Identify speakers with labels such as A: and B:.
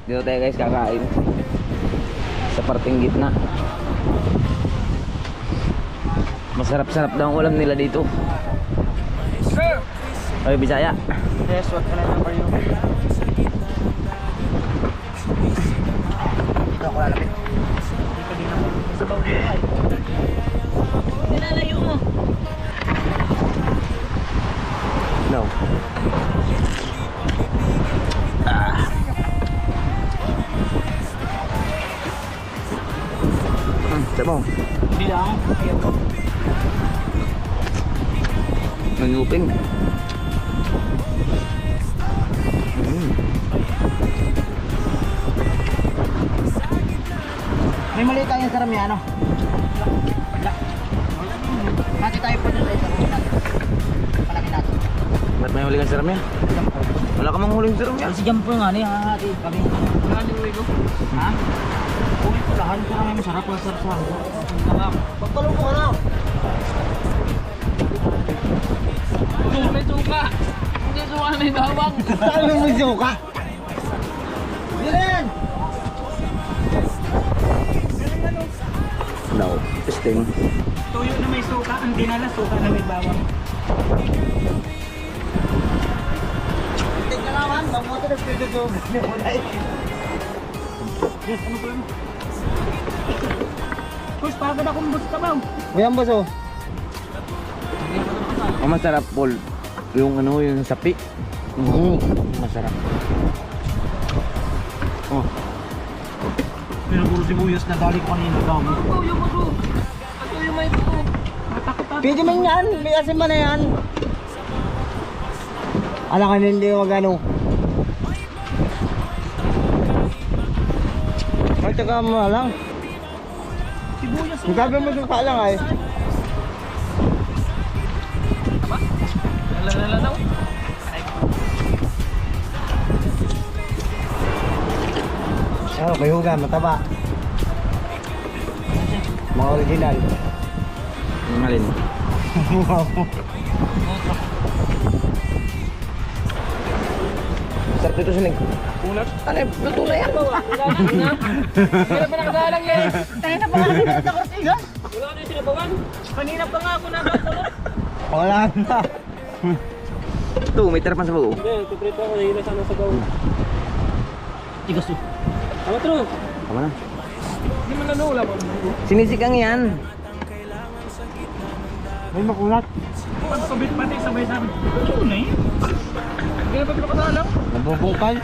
A: Dito tayo guys kakain. Sa parting gitna. Masarap-sarap daw ang ulam nila dito. Ay, Bisaya.
B: Yes, what can I do for you? Dito ako lalapit. Hindi ka din ako sa bawang buhay. Nilalayo mo.
A: No. Sabaw.
B: Hindi lang. Ayaw ko.
A: Nanguping.
B: May maliit tayong sarami ano? Wala. Mati tayo po dun sa isang natin. Palaki natin.
A: Ba't may huli kang saram yan? Wala ka mang huling saram yan.
B: Si Jumper nga niya, hahati kami. Ano yung ko? Ha? Uwi ko lahan ko na may masarap ang sarap sa ako. Pagpalong mo ka na.
C: May suka! Hindi suka may bawang!
B: Saan mo may suka? Diren!
A: No. Testing.
C: Tuyo na may suka, ang dinala suka na may bawang.
B: Tingnan naman, mabuti na pwede ko.
C: Yes, ano pala mo? Push, pagod akong bus ka ba?
B: Ayan boss oh.
A: Ang masarap Paul. Yung ano, yung sapi. Masarap. Oh.
B: Pinaguro sibuyas na dali ko kanina dami.
C: Tuyo mo to! Tuyo may ito! Matakot ako!
B: Pwede man yan, may asin man na yan. Alam ka hindi ko magano. Ay, taga mo lang.
C: Sibuyas!
B: Magkabi mo suka lang ay.
C: Lalala daw!
B: Ano, may hugan, mataba. Mga original.
A: Yung malin. Sarap dito sa nig.
C: Ulat!
A: Ano yung luto na yan?
C: Hindi na pa nakadalang yan!
B: Tayo na pala kita sa Cortigas.
C: Wala na yung sinabawan! Kanina pa nga ako nagkatulog!
B: Wala na.
A: Ito, may tarapan sa buo.
C: Hindi, kuprito ako nahila sana sa gaw.
B: Tigas yun.
C: Tama true!
A: Tama na.
C: Hindi man nanula mo.
A: Sinisikang yan.
B: May makulat.
C: Pag sabit pati sabay sabi, ano na eh? Hindi na pa pinakadalang.
B: Nabubungkal.